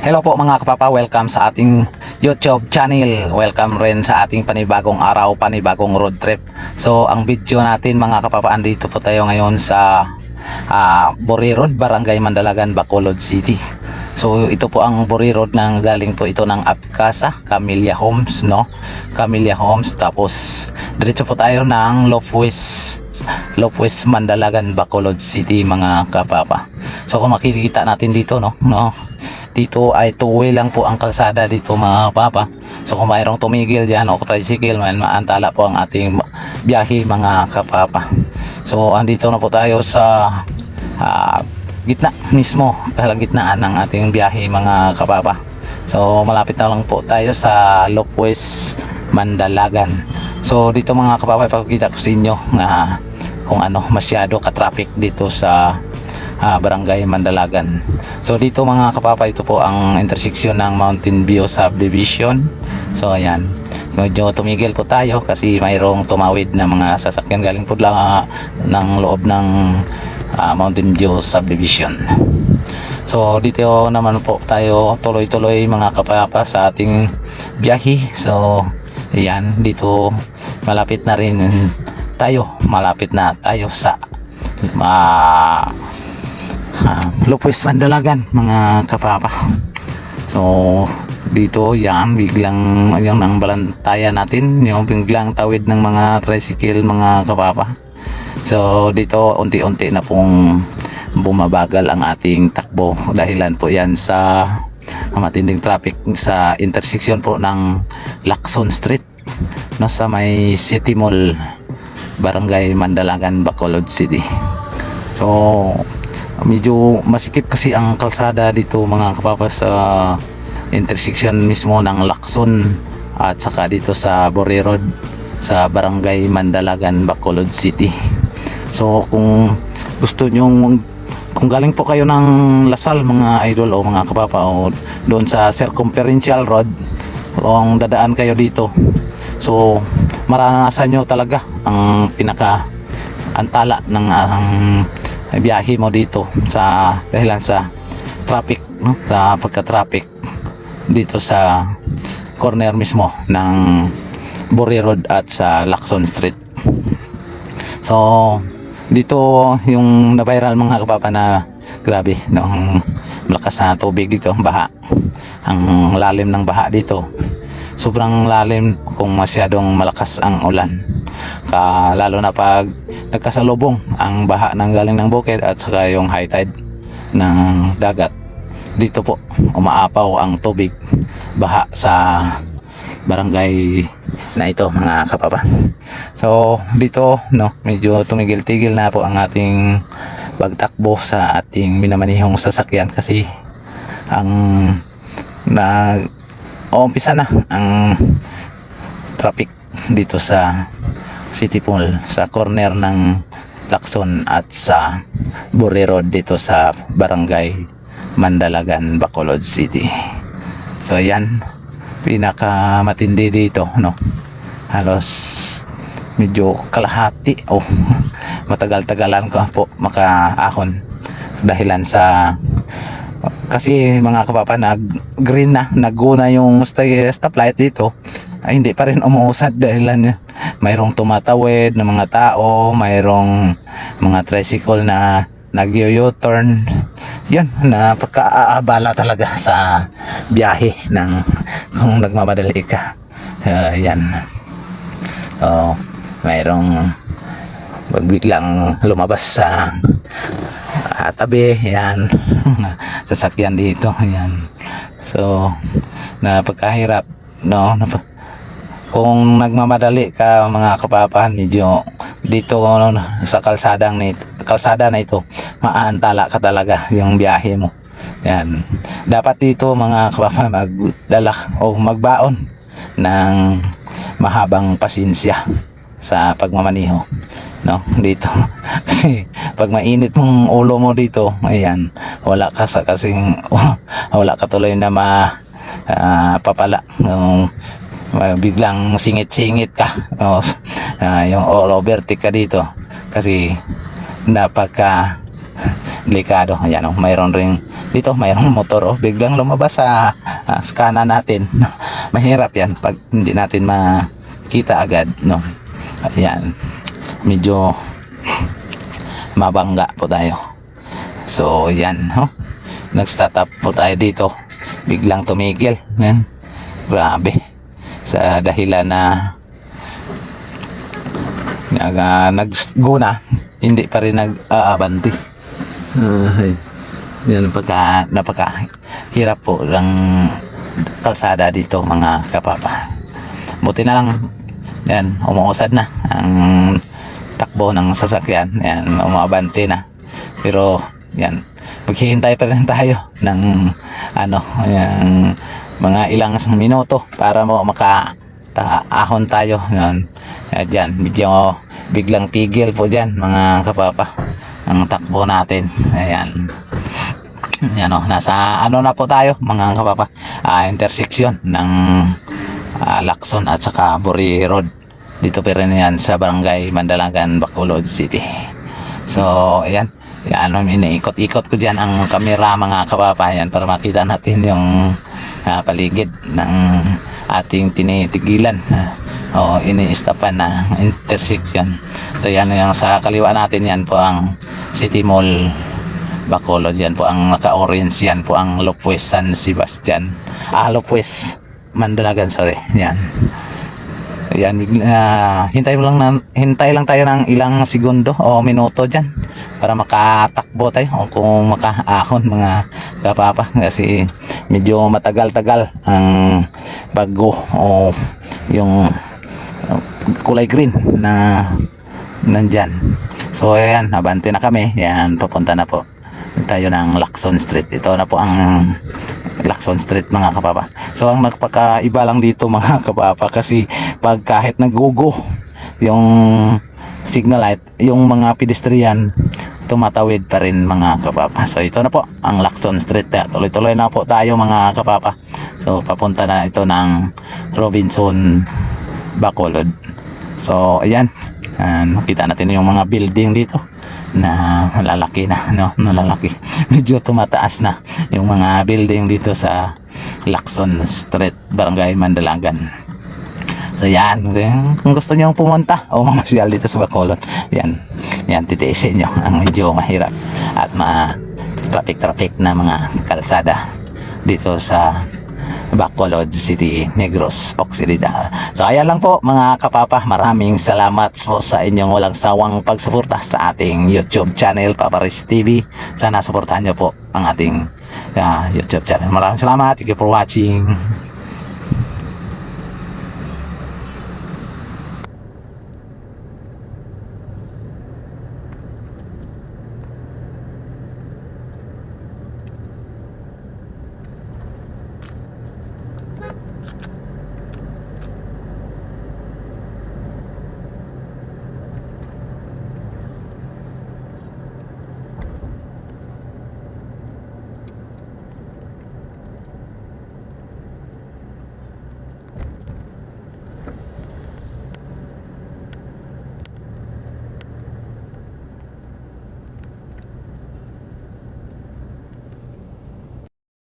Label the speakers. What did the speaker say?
Speaker 1: Hello po mga kapapa, welcome sa ating YouTube channel. Welcome rin sa ating panibagong araw, panibagong road trip. So ang video natin mga kapapa, andito po tayo ngayon sa Buri Road, Barangay Mandalagan, Bacolod City. So ito po ang Buri Road, nang galing po ito ng Apcasa, Camellia Homes, no? Camellia Homes. Tapos diretso po tayo ng Lopez Mandalagan, Bacolod City mga kapapa. So kung makikita natin dito, no? Dito ay two-way lang po ang kalsada dito mga kapapa. So kung mayroong tumigil dyan o tricycle, maantala po ang ating biyahe mga kapapa. So andito na po tayo sa gitna mismo, kalagitnaan ng ating biyahe mga kapapa. So malapit na lang po tayo sa Lopez Mandalagan. So dito mga kapapa, ipakita ko sa inyo na kung ano masyado ka-traffic dito sa Barangay Mandalagan. So dito mga kapapa, ito po ang intersection ng Mountain View Subdivision. So ayan, medyo tumigil po tayo kasi mayroong tumawid na mga sasakyan galing po lang ng loob ng Mountain View Subdivision. So dito naman po tayo tuloy-tuloy mga kapapa sa ating biyahe. So ayan, dito malapit na tayo sa Lopez Mandalagan mga kapapa. So dito yan, biglang yung nang balantayan natin, yung biglang tawid ng mga tricycle mga kapapa. So dito unti-unti na pong bumabagal ang ating takbo, dahilan po yan sa matinding traffic sa intersection po ng Lacson Street, no, sa may City Mall, Barangay Mandalagan, Bacolod City. So medyo masikip kasi ang kalsada dito mga kapapa sa intersection mismo ng Lacson at saka dito sa Buri Road sa Barangay Mandalagan, Bacolod City. So kung gusto nyo, kung galing po kayo ng Lasal mga idol o mga kapapa, o doon sa Circumferential Road, kung dadaan kayo dito, so maranasan nyo talaga ang pinaka antala ng biyahe mo dito sa dahilan sa traffic, no? Sa pagka-traffic dito sa corner mismo ng Buri Road at sa Lacson Street. So dito yung na-viral mga kapapa na grabe, no? Malakas na tubig dito, baha, ang lalim ng baha dito, sobrang lalim kung masyadong malakas ang ulan, lalo na pag nagkasalubong ang baha ng galing ng bukid at saka yung high tide ng dagat. Dito po umaapaw ang tubig, baha sa barangay na ito mga kapapa. So dito, no, medyo tumigil-tigil na po ang ating pagtakbo sa ating minamanihong sasakyan kasi ang umpisa na ang traffic dito sa City Mall sa corner ng Lacson at sa Buri Road dito sa Barangay Mandalagan, Bacolod City. So ayan, pinaka matindi dito, no, halos medyo kalahati matagal-tagalan ko po makaahon dahilan sa kasi mga kapapa, nag-green na, nag-go na yung stoplight dito, ay hindi pa rin umuusad dahilan mayroong tumatawid ng mga tao, mayroong mga tricycle na nag-u-turn. Yan, napaka-aabala talaga sa biyahe ng kung nagmamadali ka. Yan. Mayroong biglang lumabas sa tabi, yan, sasakyan dito, yan. So napakahirap, no, kung nagmamadali ka mga kapapa, medyo dito sa kalsada na ito, maantala ka talaga yung biyahe mo. Yan, dapat dito mga kapapa magdala o magbaon ng mahabang pasensya sa pagmamaniho, no, dito kasi pag mainit mong ulo mo dito, ayan, wala ka tuloy na papala, biglang singit-singit ka, yung all overtake ka dito kasi napaka delikado. Ayan, mayroon ring dito mayroong motor, biglang lumabas sa kanan natin. Mahirap yan pag hindi natin makita agad, no. Ayan, medyo mabangga po tayo. So yan, nag-start up po tayo dito, biglang tumigil. Yan, grabe, sa dahilan na nagguna, hindi pa rin nag-aabanti. Yan, napaka-hirap po ng kalsada dito mga kapapa. Buti na lang, yan, umuusad na ang takbo ng sasakyan. Yan, umabante na. Pero, yan, maghihintay pa rin tayo ng yung mga ilang minuto para makaahon tayo. Yan, yan, biglang tigil po dyan mga kapapa ang takbo natin. Ayan, yan, nasa na po tayo mga kapapa, intersection ng Lacson at saka Buri Road. Dito pa rin yan sa barangay Mandalagan, Bacolod City. So ayan, iniikot-ikot ko dyan ang kamera mga kapapayan para makita natin yung paligid ng ating tinitigilan o ini-stopan na intersection. So yan, yung sa kaliwa natin, yan po ang City Mall Bacolod. Yan po ang naka-orange, yan po ang Lopez San Sebastian, Lopez Mandalagan, sorry. Yan, yan, hintay lang tayo ng ilang segundo o minuto dyan para makatakbo tayo o kung makaahon mga kapapa, kasi medyo matagal-tagal ang bago o yung kulay green na nandyan. So ayan, abante na kami. Yan, papunta na po tayo ng Lacson Street. Ito na po ang Lacson Street mga kapapa. So ang magpakaiba lang dito mga kapapa, kasi pag kahit nagugo yung signal light, yung mga pedestrian tumatawid pa rin mga kapapa. So ito na po ang Lacson Street. Tuloy-tuloy na po tayo mga kapapa. So papunta na ito ng Robinson, Bacolod. So ayan, makita natin yung mga building dito na malalaki na, malalaki. Medyo tumataas na yung mga building dito sa Lacson Street, Barangay Mandalagan. So yan, kung gusto niyo pumunta o mamasyal dito sa Bacolod, yan titiisin nyo ang medyo mahirap at traffic na mga kalsada dito sa Bacolod City, Negros Occidental. So ayan lang po mga kapapa, maraming salamat po sa inyong walang sawang pagsuporta sa ating YouTube channel, Papa Riz TV. Sana suportahan nyo po ang ating YouTube channel. Maraming salamat, thank you for watching.